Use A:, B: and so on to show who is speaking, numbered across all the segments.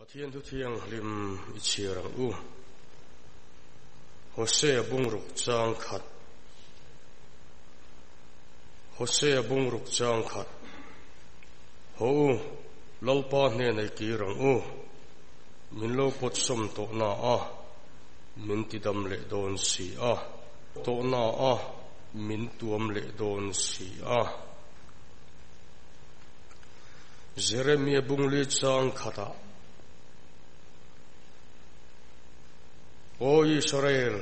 A: Pathian thu thiang lim ichirang u Hosea bungruk chang khat Hosea bungruk chang khat ho lalpa hne nei kirang u min lo pot som to na a min tidam le don si a to na a min tuam le don si a Jeremia bungli chang khata O Israel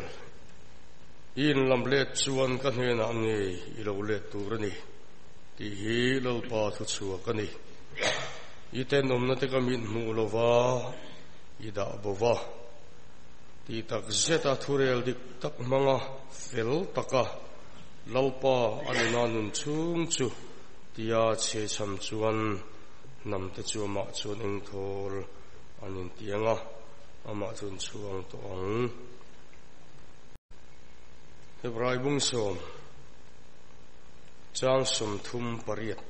A: in lam let chuan kan hena nge ilo let turani ti hi lalpa thu chua kani iten nomna te kamin mu lova ida bova ti tak zeta thurel dik tak manga fel taka lalpa anina nun chung chu tia che cham chuan nam te chu ma chuan eng thol anin tianga ama chun chuang tong Hebrai bung som chang sum thum pariat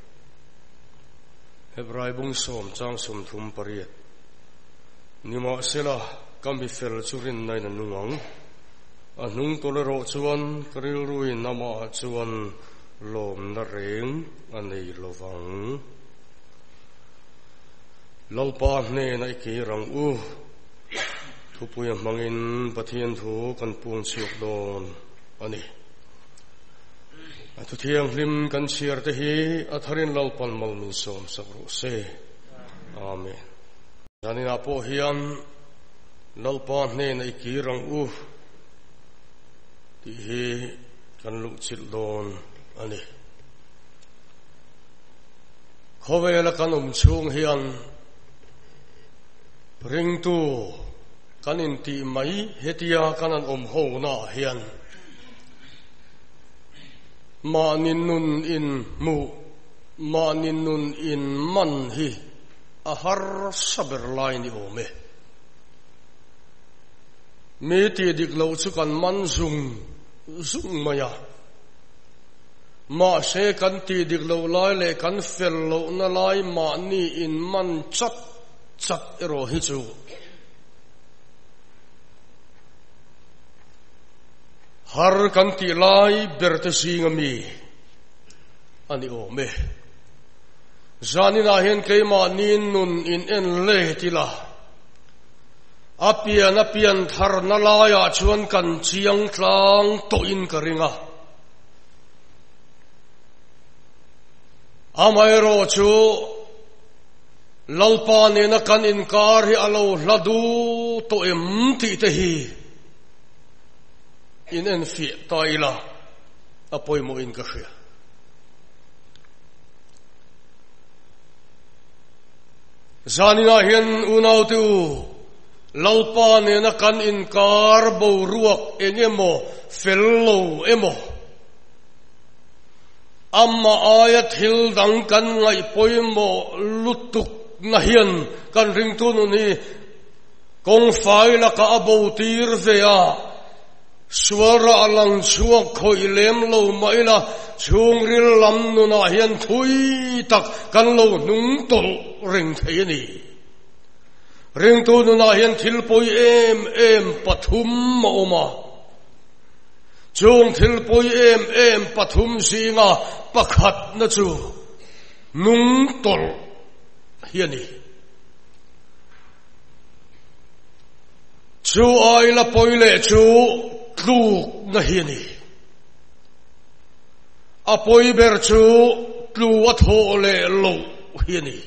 A: Hebrai bung som chang sum thum pariat nima sela kambi fel churin nai na nungang anung tolero chuan karil ruin nama chuan lom na reng anei lovang lalpa hne na ikirang u Thupuya mangin pathian thu kan pung siok don ani Thu thiang lim kan siar te hi atharin lalpan mal min som sakru se Amen Janina po hian lalpa hne na ikirang u ti hi kan lukchil don ani Khowela kan chung hian ring tu kanin ti mai hetia kanan ho na hian ma nin nun in mu ma nin nun in man hi a har saber lai ni ome me ti dik lo chu kan man zung maya ma se kan ti dik lo lai le kan fel lo na lai ma ni in man chat ero hi chu har kan ti lai berte singami ani ome zanina hen keima nin nun in en le tila apian thar na laya chuan kan chiang tlang to in karinga amairo chu lalpa ne na kan inkar hi alo hladu to em ti te hi in en fi taila apoi mo in ka hria zanina hian unau tu lalpa ne na kan inkar bo ruak engemo fello emo amma ayat hil dang kan ngai poimo lutuk na hian kan ringtu nu ni kong faila ka abo tir vea Suara alang suak khoi lem lo maila chung ril lam nu na hian thui tak kan lo nung tol ring thei ni ring tu nu na hian thil poi em pathum ma oma chung thil poi em pathum singa pakhat na chu nung tol hian ni chu ai la poi le chu Tluk na hiani apoi ber chu tluat ho le lo hiani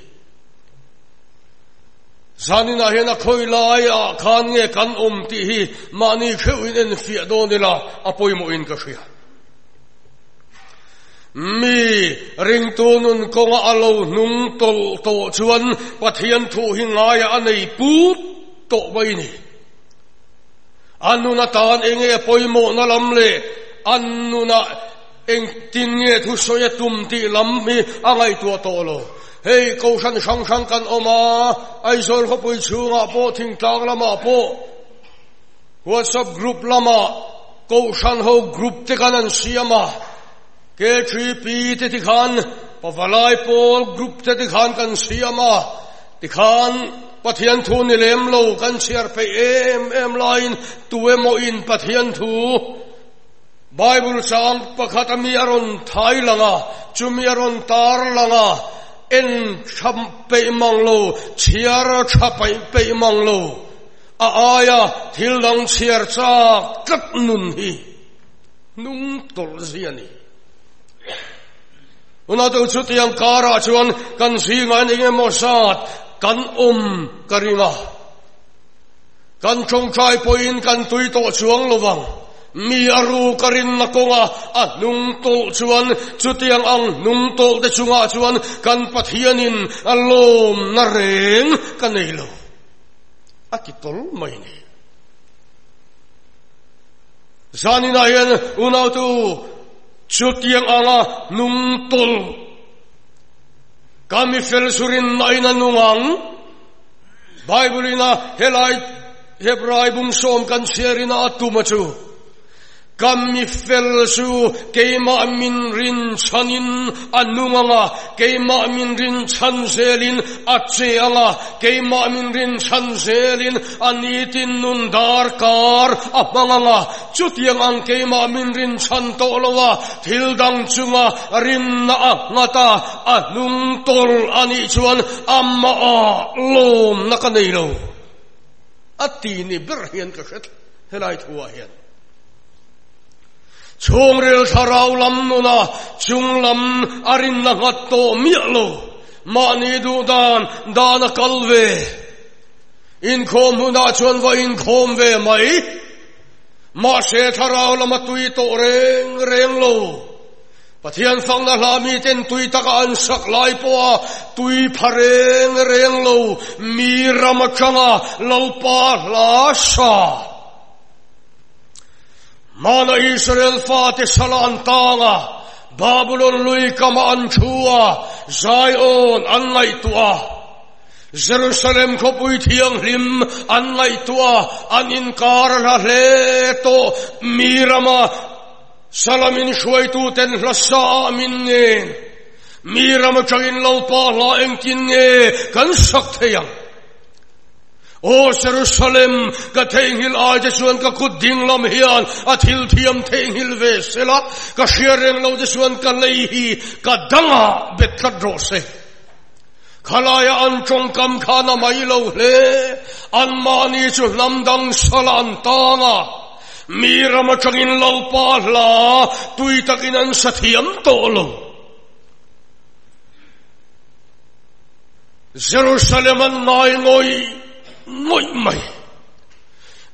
A: zanina hian khoi lai a khan nge kan ti hi mani kheuin en fi donila apoi mo in ka hria mi ring tu nun konga alo nung tol to chuan pathian thu hi ngaya anei put to baini Anuna taan enge poimo na lamle anuna eng tinge thu soya tumti lammi angai tua tolo hei ko san sang kan oma ai sol ko pui chunga po thing tlang lama po WhatsApp group lama ko san ho group te kanan siama ke 3p te tikhan pavalai pol group te tikhan kan siama tikhan Pathian thu ni lem lo kan share pe em line tu emo in pathian thu Bible sang pakhatami aron thai langa chumi aron tar langa en tham pe manglo chiara chapai pe manglo aya thil dang chiar cha kat nun hi nung tol ziani una to chutiang kara chuan kan singa ninge mosat kan karinga kan chongchai poin kan tui to chuang lowang mi aru karin nakonga nung tol chuan chutiang ang nung tol de chunga chuan kan pathianin alom na reng kanelo akitol mai ni zanina yan unaw tu chutiang anga nung tol kami fel surin na inanungang Bible ina helay Hebrai bungsom kan sierina atumachu kami fel su keima min rin chanin anunganga keima min rin chan selin atseanga keima min rin chan selin anitin nun darkar apanganga chutiang ang keima min rin chan tolowa thildang chunga rin na ngata anung tol ani chuan amma lom nakanelo atini berhian kasat helai thua hian Chongril sarau lam nuna chung lam arin na ngato mialo mani dudan dana kalve in khom huna chuan va in khom ve mai ma se tharau lam tui to reng lo pathian sang na hlami ten tui taka an sak lai po tui phareng reng lo mi ramachanga lopa la sha Mana Israel fati salan tanga Babylon lui kama anchua Zion anlay tua Jerusalem ko puy tiyang lim anlay tua Aninkar la leto Mirama salamin shuay tuten lasa amin nge Mirama chagin laupa laeng kin nge kan saktayang O Jerusalem ka tenghil ay Jesuan ka kuding lam hiyan at hiltiyam tenghil vesela ka siyereng law Jesuan ka leihi ka danga bet ka drose kalayaan chong kam ka na mailaw le anmani chu lamdang salan tanga mira machangin law pala tuy takinan sa tiyam tolo Jerusalem an ngoy Ngoy may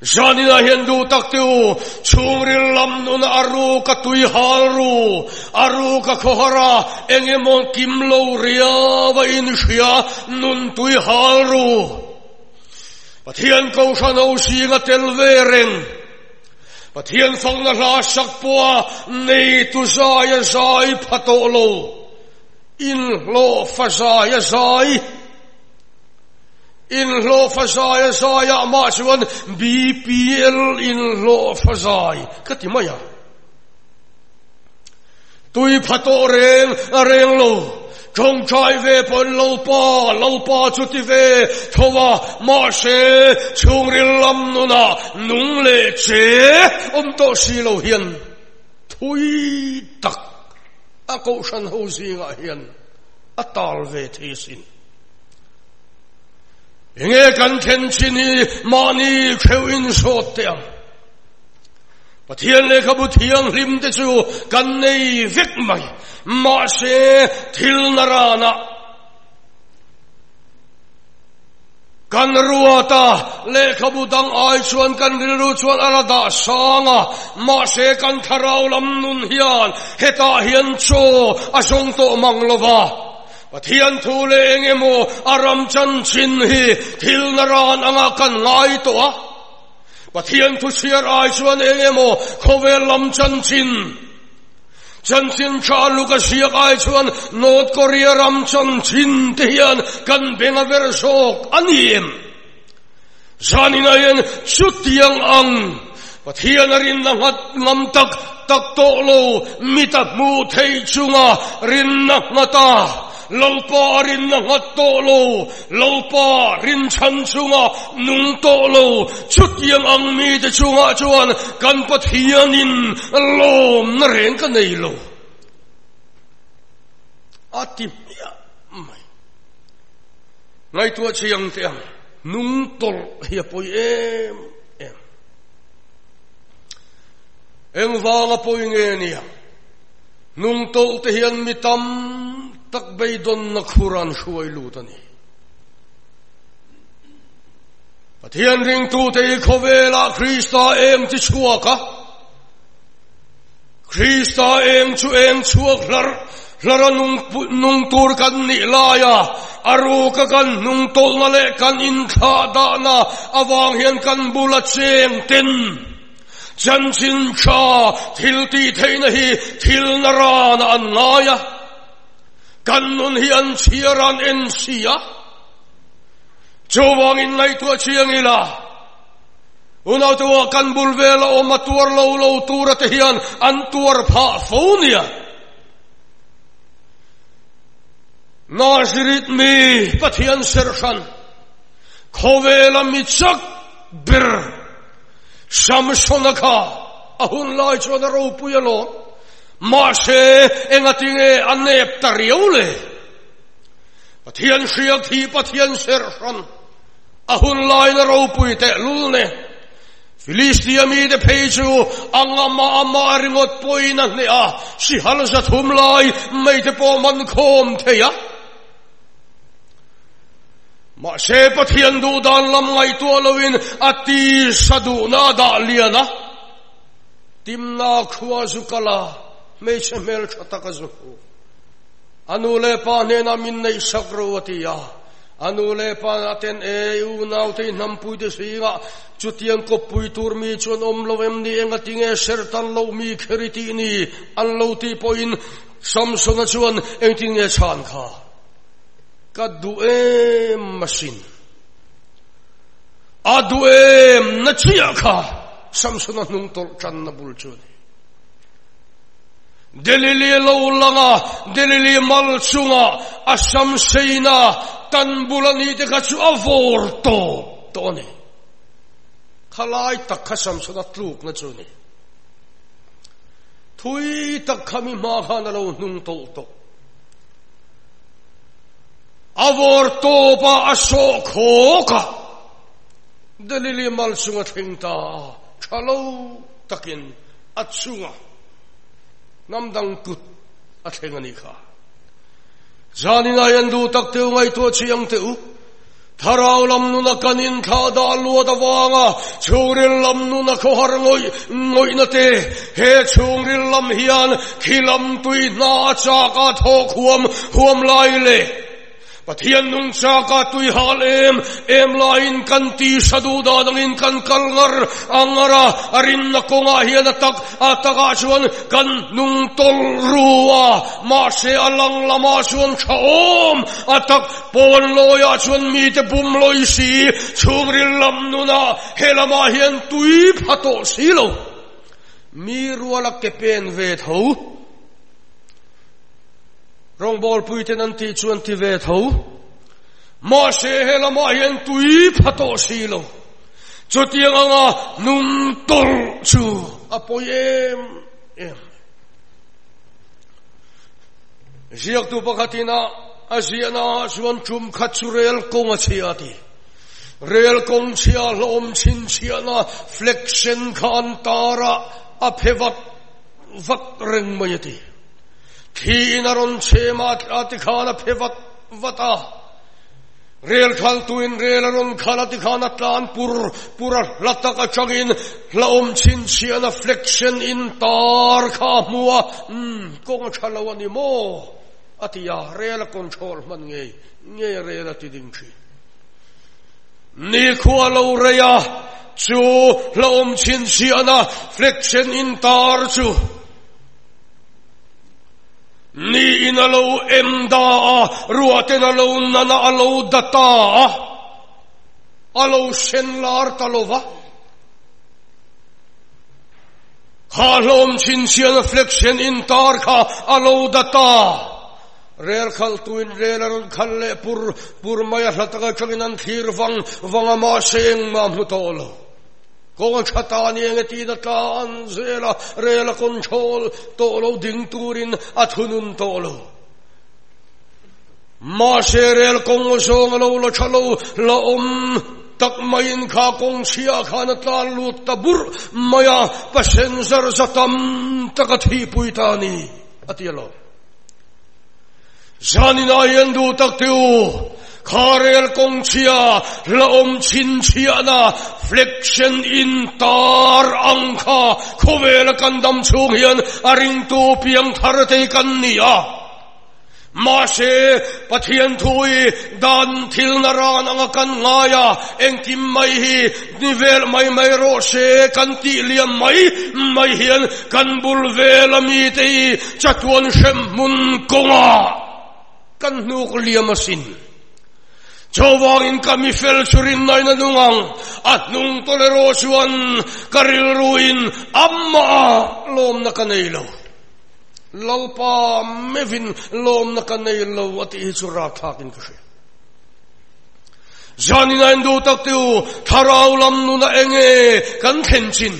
A: Zani na hindu taktiw Chungril lam nun aru ka tuy haru Aru ka kohara Enge mong kimlo ria Wa inusya nun tuy haru Patian ko siya na usi nga telvereng Patian fang nalasak po Nei tu saya say patolo In lo fasaya say In lo fasaya saya masuan BPL in lo fasay katimaya Tui patoreng areng lo Chong chai ve pon lo pa chuti ve Thowa ma se chungril lam nuna nung le che to silo hian Tui tak ako san ho singa hian atal ve thesin Inge kan kenchini mani khewin sotiam Pathian le kabutiang lim te chu kan nei vek mai ma se thil narana kan ruata le kabudang ai chuan kan rilu chuan arada sanga ma se kan tharau lam nun hian heta hian cho asong to manglova Pathian thule engemo aram chan chin hi thil naran anga kan ngai to Pathian thu siar ai chuan engemo khovel lam chan chin chalu ka siak ai chuan North Korea ram chan chin te hian kan benga ver sok aniem zanina yen chutiang ang Pathian arin na ngam tak to lo mitak mu thei chunga rin na ngata lo pa rin na ngat to lo lo pa rin chan chunga nung to lo chut yang ang mi te chunga chuan kan pathianin lom na reng ka nei lo atip ya mai ngai tua chiang tiang nung tol hi poi em vanga poi nge nia nung tol te hian mi tam tak bei don na khuran huai lu tani pathian ring tu te khovela Krista em ti chuaka Krista em chuak lara nung tur kan ni laya aru ka kan nung tol na le kan in kha da na awang hian kan bula cheng ten chan chin kha thil ti theina hi thil na ra na an ngaya kan nun hian chiaran en sia chowang in ngai tua chiang ila unaw tua kan bulvela o matuar lo tura te hian an tuar pha phonia Nazirit mi pathian sershan khovela mi chak bir samsonaka ahun lai chona ro puyalo ma se engatinge anep tariole pathian siak thi pathian sershan ahun lai na ro puite lulne Filistia mi de peju ama ringot poina ne a si halsa thumlai mai te po man khom theya ma se pathian du dan lam ngai tu lovin ati sadu na da liana timna khwa zukala me chemel khatakazu anule pa ne na min nei sakrowatia anule pa aten eu naute nampui de siga chutiang ko pui tur mi chon om lovem ni engatinge sertan lo mi kheriti ni an lo ti poin samsung chuan engtinge chan kha kaduem masin aduem na chia kha samsung nung tol chan na bul chuni delili lo langa delili mal chunga asam seina tan bulani te kachu avorto toni khalai tak khasam suna tluk na chuni thui tak khami ma khana lo nung tol to avorto pa aso khoka delili mal chunga thingta khalo takin atsunga namdang tut athengani kha janina yandu takteu ngai to chiang teu tharau lam nu na kanin kha da lu da wanga churil lam nu na kho har ngoi na te he churil lam hian khilam tui na cha ka tho huam lai le pathian nung cha ka tui hal em lain kan ti sadu da dangin kan kalngar angara arin na konga hian ataka chuan kan nung tol ruwa ma se alang lama chuan chaom atak pon loya chuan mi te bum loi si chungril lam nuna helama hian tui phato silo mi ruala ke pen ve tho rong bol puiten an ti chuan ti ve tho ma se helama hian tui phato silo chutiang anga nung tol chu apoyem ziak tu pakatina aziana chuan chum khatsurel konga chiati rel kong chia lom chin chiana flexion khan tara aphevat vat reng mayati Thinaron chemat atikhana phevat vata rel khal tuin relaron khala tikhana tlan pura lataka changin laom chin chiana flexion in tar kha muwa kong chalawani mo atia rel control man nge rel atiding chi ni khwalo reya chu laom chin chiana flexion in tar chu ni inalo emda ruaten alo nana alo data alo shenlar talova halom chinsian flexion in tarka alo data rel khal tuin rel arun khalle pur maya hlataka changinan thir wanga ma seng ma mutolo kong chatani ngeti na tan zela rel control tolo ding turin athunun tolo ma serel kong song lo chalo la tak main kha kong chia khana tan lut tabur maya passenger satam takathi puitani atialo zanina yendu taktiu kharel kong chia la chin chia na flexion in tar angkha khovel kandam chung hian aring tu piang tharte kan nia ma se pathian thui dan thil naran anga kan ngaya engkim mai hi nivel mai ro se kan ti liam mai hian kan bul velami te chatuan shem mun konga kan nuk liamasin chowang in kami fel surin nai na nungang at nung tolero suan karil ruin amma lom na kanaylo lalpa mevin lom na kanaylo at ihisurat hakin kasi zani na indu taktiu tharaw lam nuna enge kan khenchin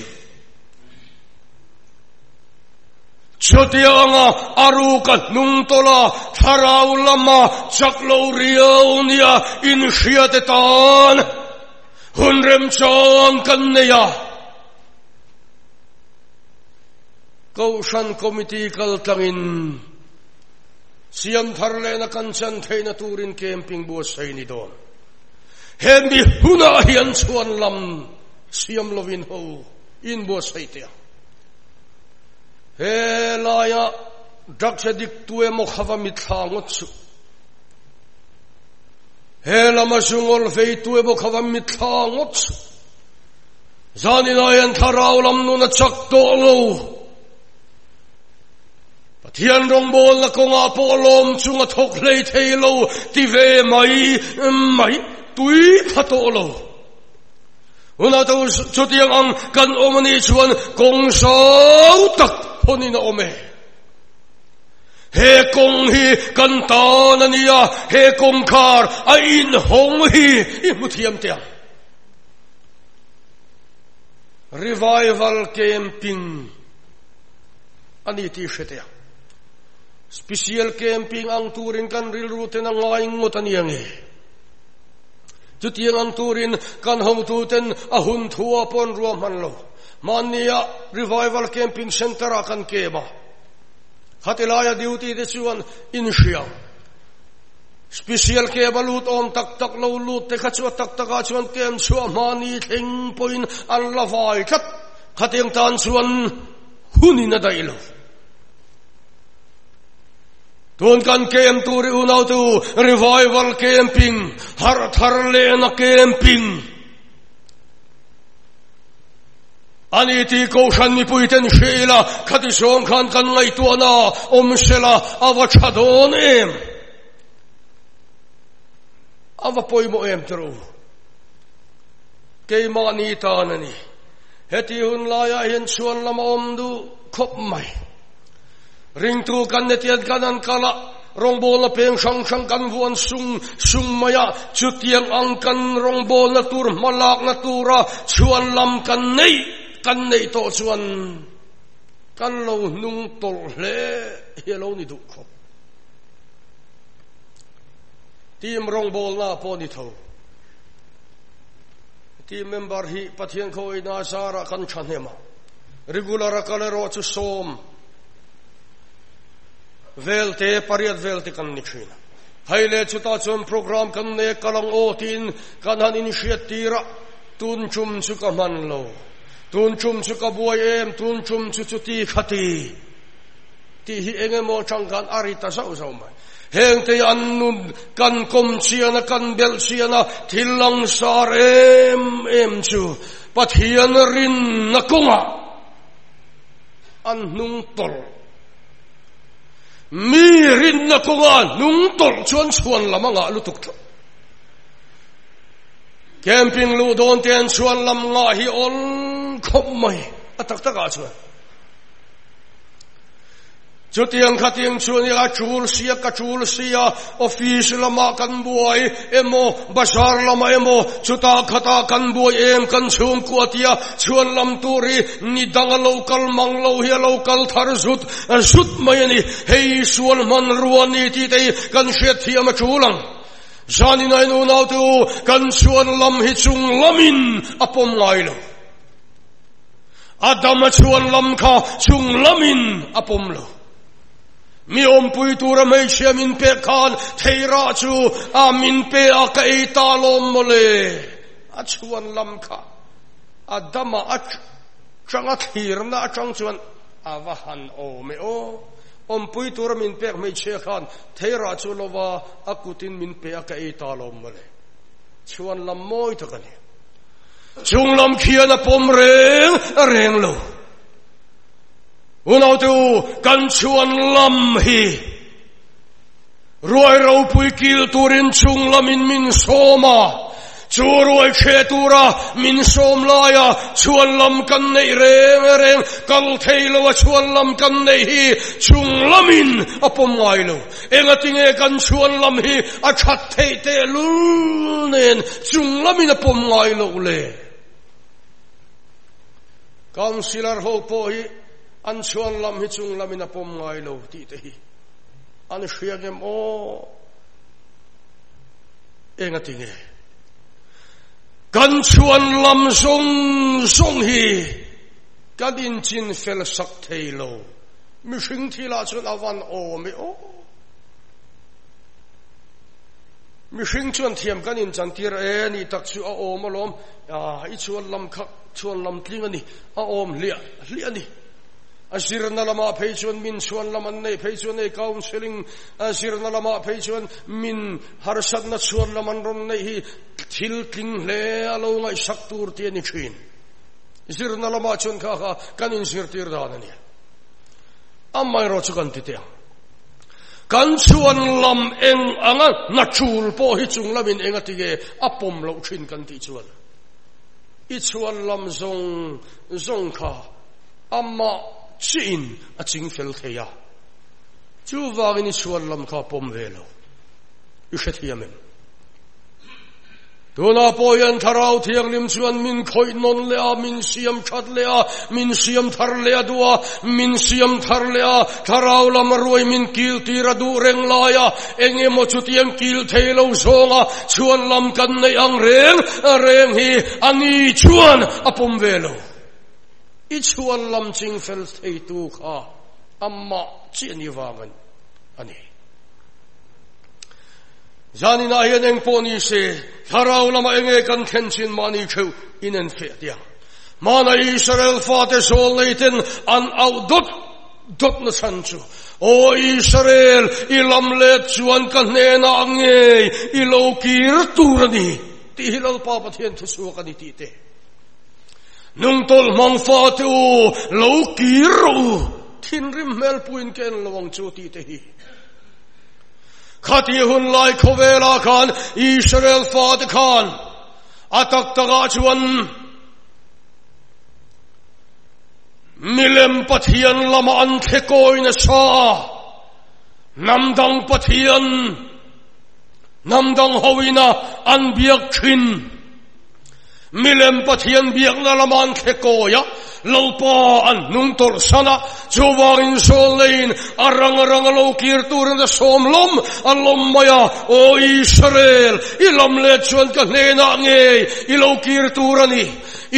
A: chotianga arukat nung tola tharaw lama chaklo riawnia in shiatetan hunrem chong kanneya kaushan committee kaltangin siam tharle na kanchan theina turin camping buas saini don hendi huna hian chuan lam siam lovin ho in buas saitia he laya dakse dik tuwe mo khava mitlangot su he lama sungol fei tuwe mo khava mitlangot su zani nayan tharaw lam nuna chak tolo pathian rong bol na konga polom chunga thok lei theilo ti ve mai tui phatolo una to chutiang ang kan omani chuan kong sau tak honina ome he kong hi kan ta na niya he kong khar a in hong hi imuthiam tia revival camping ani ti shetia special camping ang turin kan ril ruten ang ngaing ngotaniang e tutiang ang turin kan hong tuten ahun thua pon ruaman lo mania revival camping center akan kema hatilaya duty de suan inshia special keba lut om tak lo lut te khachwa tak chuan kem chua mani theng point allavai khat khateng tan chuan hunina dailo Tuan kan kem turi unau tu revival camping har lena camping ani ti ko shan ni puiten shela khati song khan kan ngai tuana shela awa chadon em awa poimo em tru ke mani tanani heti hun laya hin chuan lama du khop mai ring tu kan netian kanan kala rong bol na peng sang kan vuan sung maya chutiang ang kan rong bol na tur malak na tura chuan lam kan nei to chuan kan lo nung tol hle hello ni du kho team rong bol na po ni tho team member hi pathian khoi na sara kan chanema regular kalero chu som velte pariat velte kan nikhina haile chuta chum program kan ne kalang otin kan han initiatira tun chum chu ka man lo tun chum chu ka buai em tun chum chu ti khati ti hi engemo changkan arita sau mai heng te annun kan kom chiana kan bel chiana thilang sar em chu pathian rin na konga an nung tol mi rin na konga nung tol chuan lamanga lutuk tho camping lu don ten chuan lam nga hi on khop mai atak taka chuan จุดเตียงขัดเตียงชวนนี่ก็จูลเสียก็จูลเสียออฟฟิศละมากันบวยเอโมบาชาร์ละมาเอโมชุตาขตากันบวยเอ็มกันชวนกัวเตียชวนลำตูรีนี่ดังโลกัลมังโลเฮียโลกัลทาร์สุดไม่นี่เฮ้ยชวนมันรวนนี่ที่เตกันเสียเทียมจูลังจานี่นายนูนาวตูกันชวนลำฮิจุงลำมินอปมไงโลอาดัมชวนลำข้าจุงลำมินอปมโลมีอมปุยตูระไม่เชื่อมินเปะคานเทราจูอามินเปะอาเกยตาลมโมเลอาชวนลำข้าอาดัมอาจังอาทีรนะจังชวนอาวหันโอเมโออมปุยตูระมินเปะไม่เชื่อคานเทราจูลวาอากุตินมินเปะอาเกยตาลมโมเลชวนลำมอยตะกันเนี่ยจุงลำเขียนปมเร่งโลอุณเอาตูกันชวนลำฮีรวยเราปุยกิลตูรินชุงลำมินโซมาจูรวยเชตูระมินโซมลายาชวนลำกันในเร่งกัลเทลวชวนลำกันในฮีชุงลำมินอปมไงโลเองติงเอกันชวนลำฮีอาชัดเทเตลุเนนชุงลำมินอปมไงโลเลกันสิลาร์โฮโปฮีอันชวนลำฮิจุงลำมินปมไงโลตีเตฮีอันเชียงเอ็มโอเองติงเอกันชวนลำทรงฮีกันอินจินเฟลสักเทโลมิชิงทีลาชวนอวันโอไม่โอมิชิงชวนเทียมกันอินจันทีเรนี่ตักชูอาโอมาล้อมอีชวนลำคักชวนลำทิ้งอันนี้อาโอมเลี้ยนี่อาศิรนาลามาเพยชวนมินชวนลามันเนเพยชวนเนกาวน์เซลิงอาศิรนาลามาเพยชวนมินฮาร์ชัดนัชชวนลามันรอนเนฮีทิลติงเลอโลงไอสักตูร์เตียนิชินอาศิรนาลามาชวนข้ากันอินสิรติรดานันเนี่ยอาไม่รอชุกันติเตียงกันชวนลำเองอังนัชชูลโปฮิจุงลามินเองติเกอปมโลชินกันติชวนอีชวนลำทรงข้าอามาชินอาจิงเฟลเทียจูวากินิชวนลำข้าปมเวลอุเชตียมินตัวน่าปอยันทาราวเทียงลิมชวนมินคอยนนเลอามินเสียมชัดเลอามินเสียมทาร์เลอาดัวมินเสียมทาร์เลอาทาราวลำรวยมินกิลตีระดูเร่งลายาเองเอโมชุตียงกิลเทโลโซงาชวนลำกันในอังเร่งฮีอันนี้ชวนอปมเวลอีชวนลำจิงเฟลเทตูข้าอัมมาจีนิวากันอันนี้จานินาเฮนเองปอนีเซทาราวลำเองกันเข็นชินมานีเชวอินเอนเฟียเดียมาในอิสราเอลฟาเตโซเลตินอันเอาดดนสันจูโออิสราเอลอิลำเล็ดชวนกันเนนังเงยอิโลกีรตูรนีที่ฮิลลปาปะเทียนทุสวกันนิติเตนุ่งตลมังฟาตูโลกีรูทินริมเมลปุยนเกนระวังจูติเตฮีขัดยหุนไลโคเวลาคานอิสราเอลฟาตคานอัตักตะกาชวนมิเลมปะเทียนละมันเทโกยนชานำดังปะเทียนนำดังฮาวินาอันเบียกขินมิเลมปะเทียนเบียกนละมันเทโกยะลาวปาอันนุ่งตรสนะจูวารินโซเลนอารังโลกีร์ตูรนสมลมอัลลมมายาโออิสราเอลอิลำเล็ดชวนกันเนนังเงยอิโลกีร์ตูรนี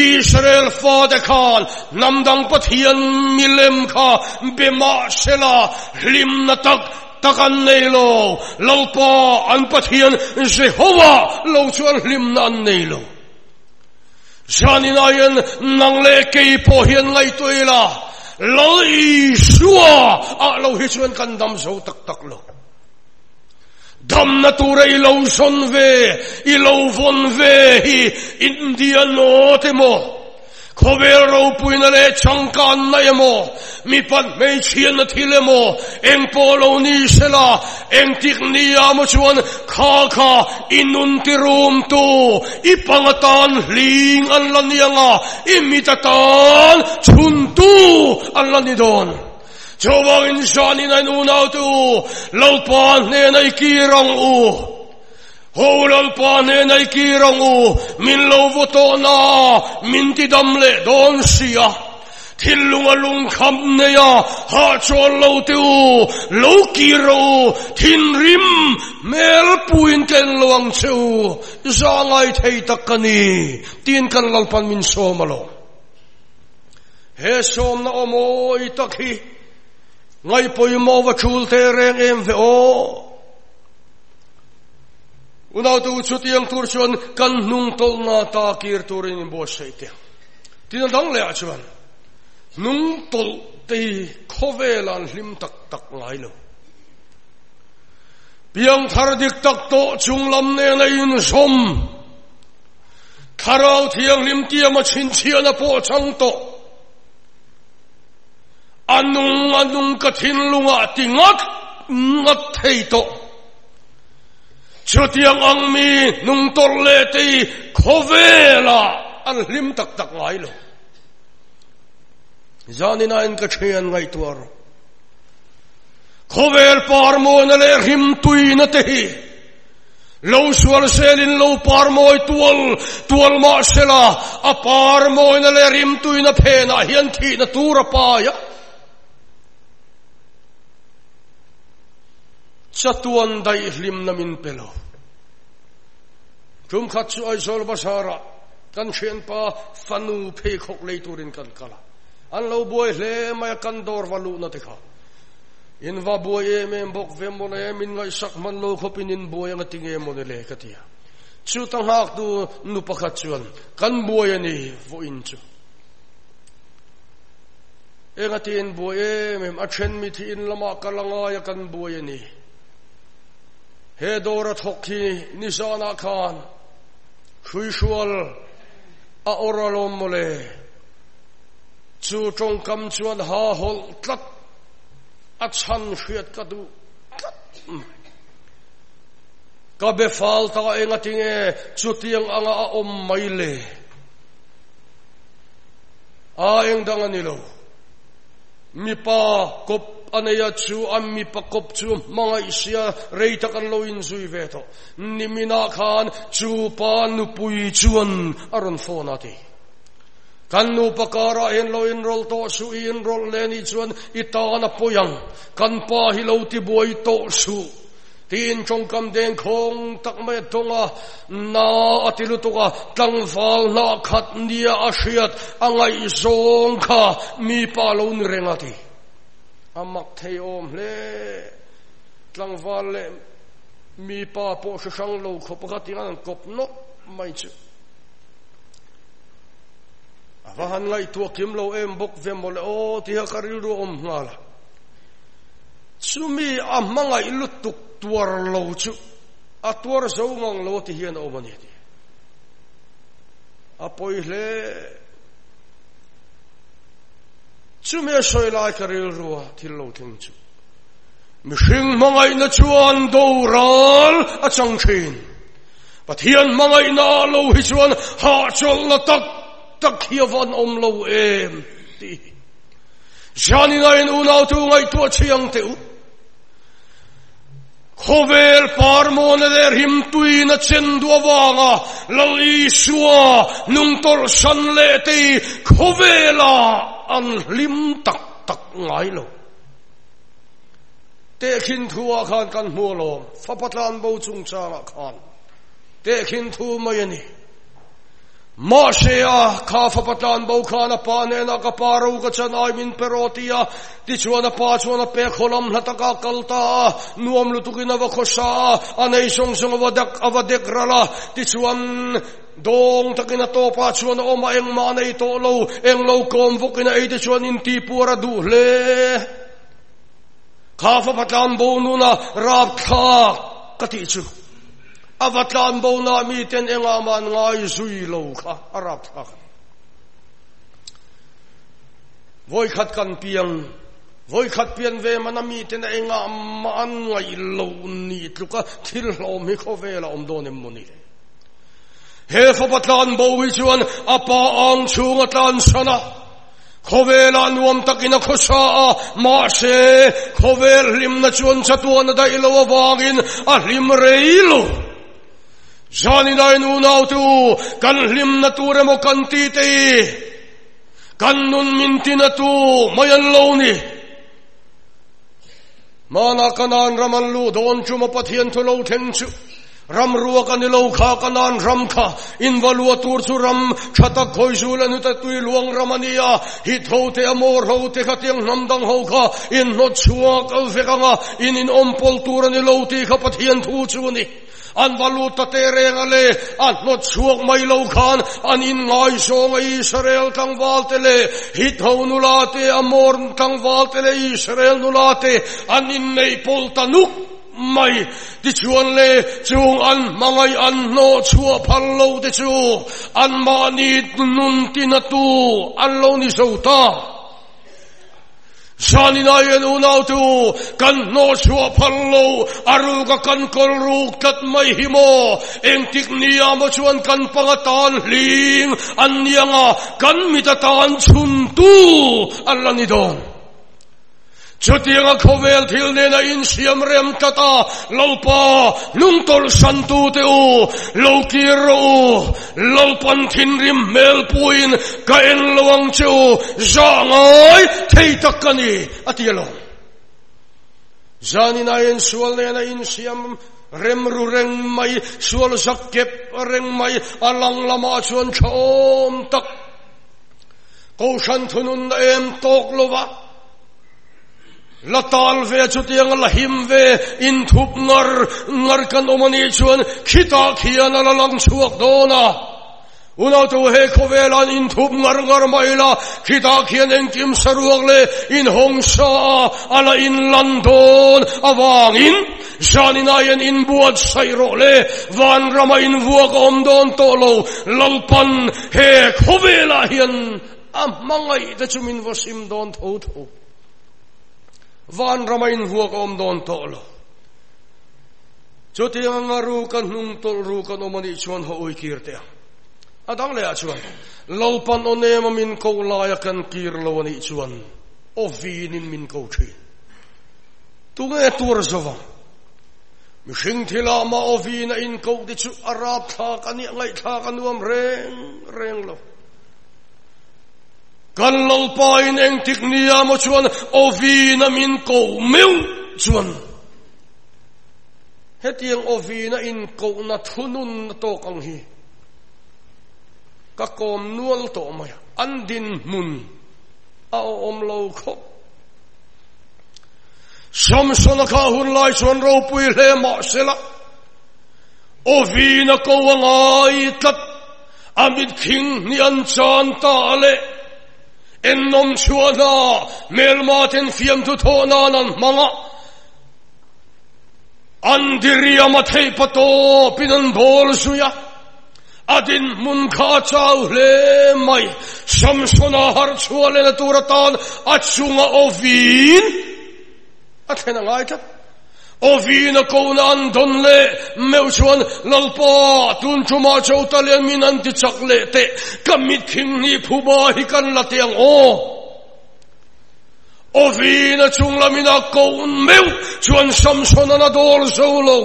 A: อิสราเอลฟาเดคานนำดังปะเทียนมิเลมข้าเบมาเชลาลิมนตักตะกันเนโลลาวปาอันปะเทียนเจโฮวาลาวชวนลิมนันเนโลจานินายันนังเลเกยพอเฮียนไงตัวเองละลอยชัวเราฮิชวนกันดำโซตักโลดำนาตูเรยลาวซอนเวอิลาวฟอนเวฮีอินเดียโนเตโมขบเวรูปุยนเลชังกันนายโมมีปันไม่เชียนทิเลโมเอ็งโปโลนีเซลาเอ็งติกนียามชวนข้าอินุนติรุมตูอีปังตานลิงอันลันยังอิมิตตานชุนตูอันลันนิดอน Chawangin siya ni na inunaw tu laupan na ikirang Holal na ikirang min lauvoto na min tidamle don siya Tilungalung kam na ya ha chol lau tu lau kiro tin rim mel puin ken luang chu zangay thay takani tin kan lalpan min somalo he som na omo itakhi ngay po'y mo wachul tereng MVO unaw tu uchut yang tursion kan nung tol na takir turin in boss sa ite tinandang le achuan nung tol ti kovelan lim tak ngay lo biyang taradik tak to chung lam ne na in som taraw tiyang lim tiya machinchiya na po chang to anung katinlunga tingak ngat heito chutiang angmi nung torleti kovela an lim tak ngay lo zaninain kachian ngay tuar kovel parmo na le rim tui na tehi low sual selin low parmo tual ma sela a parmo na le rim tui na pena hian thi na tura paya Chatuan day lim namin pelo. Kum katsu ay sol basara. Kan sien pa fanu pekok leiturin kan kala. An lau boy le maya kandor walu na teka. In va boy mbok vemo na min ngay sakman lo kopinin boy ang ating mo nile katia. Chutang hak du nupakatsuan. Kan boy ni vo incho. Engatin boy atchen mitiin lama kalangaya kan boy ni. He dorat hokki nisana kan Kuisual a oralom mole Chu trong kam chuan ha hol tlat at san shiat kadu Kabe falta engatinge chutiang anga a maile Aeng danganilo Mipa kop anaya chu ammi pakop chu mga isya reita kan loin zui veto ni minakan chu pa nupui chuan aron fonati kan nu pakara en loin rol to su in rol leni chuan itana poyang kan pa hilauti boy to su tin chong kam den khong tak me tonga na atilutuka tangfal na khat nia asiat angai zong kha mi pa lo ni rengati amak thei om le tlangwal le mi pa po sang lo khopating an kop no mai chu avahan ngai tu kim lo em bok vemol o ti ha karil ro om ngala sumi amanga ilutuk tuar lo chu atwar zongong lo ti hian omani ti apoi le Chume soy lai karil ruwa tillo tingchu. Mishing mangay na chuan doral at sangchin. Patiyan mangay na lo hichuan hachol na tak hiyavan lo ti. Shani na in unaw tu ngay tuwa chiyang teu. Kovel parmo na der himtui na chendua wanga lali suwa nung tol sanleti kovela an lim tak ngay lo. Tekin tuwa kan mulom fapatlan bo chung changa kan. Tekin tu mayani. Masya ka fapatlan bo kana panena kaparo ka chanay min perotia di chuana pa chuana pe kholam lataka kalta nuam lutukin avakosa anay song avadek rala di chuan dong takina to pa chuan o maeng manay to lo eng lo konvokin ay di chuan inti pura duhle ka fapatlan bo nuna rap ka katichu avatlan bo na miten engaman ngay zui lo ka arap ka Voi khat kan piang voi khat pian ve manamiten engaman ngay lo ni tluka thil hlom hi khovela omdonem muni he fapatlan bo wi chuan apa ang chunga tlan sana khowela nuam takina khosa ma se khovel lim na chuan chatuan da ilo wangin a lim reilo jani dai nu nau tu kan lim na tu remo kan ti te kan nun min tina tu mayan lo ni mana kanan raman lu don chuma pathian thu lo theng chu ram ruwa kan lo kha kanan ram kha in valua tur chu ram khata khoi su la nu ta tui luang ramania hi thote amor ho te khatiang nam dang ho kha in no chua ka vekanga in ompol tur ni lo ti kha pathian thu chu ni an valu ta te rengale an no chuak mai lo khan an in ngai song Israel kang waltele hi thonulate amor kang waltele Israel nulate an in nei pol tanuk mai ti chuan le chung an mangai an no chua phal lo te chu an mani nun tinatu an lo ni sota Shani na yen unaw tu kan no chua phal lo aru ka kan kol ru kat mai himo eng tik niya mo chuan kan pangatan hling an nianga kan mitatan chun tu Allah ni don Chutianga khovel thil ne na in siam rem tata lopa nung tol santu te u lokiro lopan thin rim mel puin ka en lawang chu zangai thei takani atialo zani na in sual ne na in siam rem ru reng mai sual sakep reng mai alang lama chuan chom tak ko shan thunun em tok lova latal ve chutiang lahim ve in thup ngar kan omani chuan khita khian ala lang chuak dona unaw tu he khovelan in thup ngar maila khita khian eng kim saruak le in hongsa ala in landon awangin janinayan in buat sairo le van rama in vuak om don tolo lalpan he khovela hian amangai ta chumin wasim don tho van ramain vuak om don tolo chutiang ngaru kan nung tol ru kan omani chuan ho oi kirte adang le chuan lolpan onem min ko la kan kir lo ni chuan ovinin min ko thi tunge tur zova mishing thila ma ovina in ko di chu arab tha kani ngai tha kanuam reng lo kan lalpain eng tiknia mo chuan ovina min ko meu chuan hetiang ovina in ko na thunun to kang hi ka kom nual to maya andin mun a om lo kho samson ka hun lai chuan ro pui hle ma sela ovina ko wangai tat amit king ni an chan ta le ennom chuana melmaten fiam tu thona nan manga andiria mathei pato pinan bol suya adin mun kha chau le mai samsona har chuale na turatan achunga ovin athena ngai ta ovina ko nan don le meu chuan lalpa tun chuma chautale minan ti chakle te kamit khing ni phuba hi kan latiang o ovina chungla mina ko meu chuan samsona na dol solo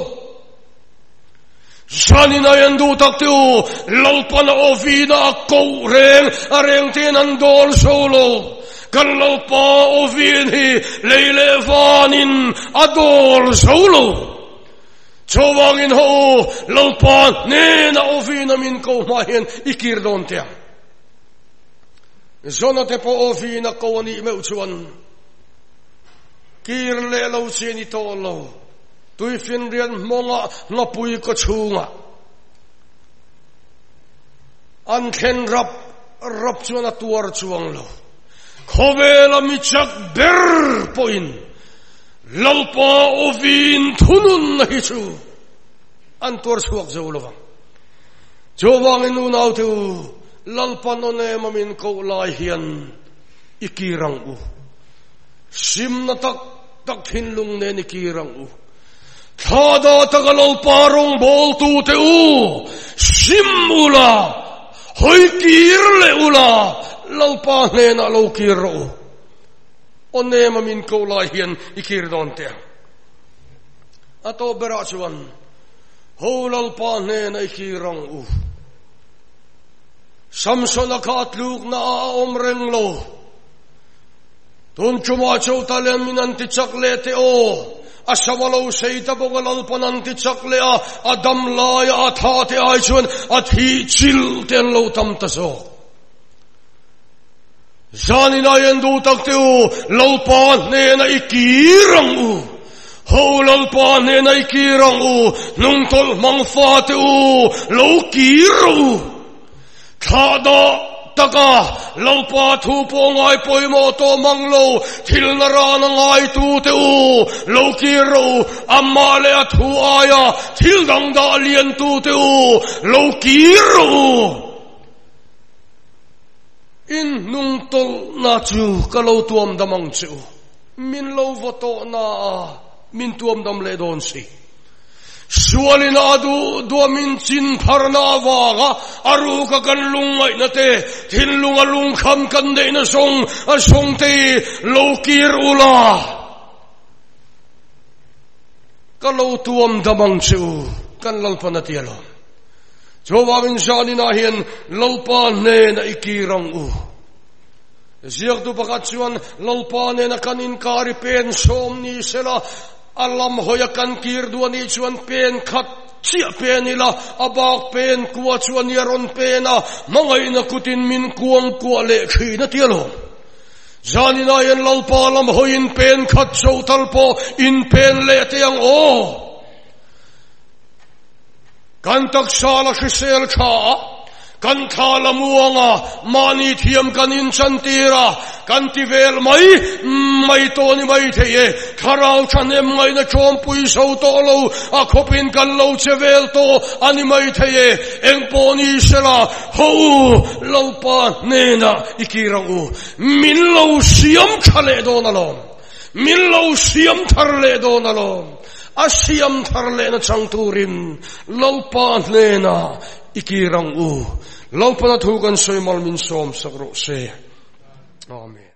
A: sanina yandu taktu lalpa na ovina ko reng ten an dol solo kan lalpa ovin hi leile vanin adol solo chowangin ho lalpa ne na ovina min ko mahen ikir don tia zona te po ovina ko ni meu chuan kir le lo chini to lo tui fin rian monga na pui ko chunga an khen rap chuan tuar chuang lo khobela mi chak ber poin lalpa ovin thunun hi chu an tur chuak zolova chowang inu nau tu lalpa no ne mamin ko lai hian ikirang u sim na tak thin lung ne ni kirang u thada tagalol parong bol tu te u sim ula hoi kir le ula lalpa ne na lo kiro onne mamin ko la hian ikir don te ato bera chuan ho lalpa ne na ikirang u Samson akatluk na omreng lo tun chuma chau talen minanti chaklete o asawalo seita bogalal pananti chakle a adam laya athate ai chuan athi chil ten lo tam taso zani na yendu takte u lalpa ne na ikirang u ho lalpa ne na ikirang u nung tol mangfa te u lo kiru thada taka lalpa thu po ngai poimo to manglo thil na ra na ngai tu te u lo ki ro amma le thu aya thil dang da lian tu te u lo ki ro in nung tol na chu ka lo tuam damang chu min lo voto na min tuam dam le don si sualina du min chin pharna waga aru ka kan lungai na te thin lunga lung kham kan de na song a song te lokir ula ka lo tuam damang chu kan lalpa na tialo jowawin sanina hian lalpa ne na ikirang u ziak du pakat chuan lalpa ne na kanin kari pen som ni sela alam hoya kan kir duani chuan pen khat chia pen ila abak pen kuwa chuan yaron pena mangai na kutin min kuang kuwa le khi na tialo zanina yan lalpa lam hoyin pen khat so talpo in pen le tiang o kan tak sala khisel kha kan thala muanga mani thiam kan in chantira kan tivel mai to ni mai theye tharau chanem ngai na chom pui so to lo a khopin kan lo chevel to ani mai theye engponi sela ho lalpa nena ikirau min lo siam khale do na lo min lo siam tharle do na lo asiam tharle na changturin lalpa nena ikirang u lalpa na thukan soimal min som sakro se amen.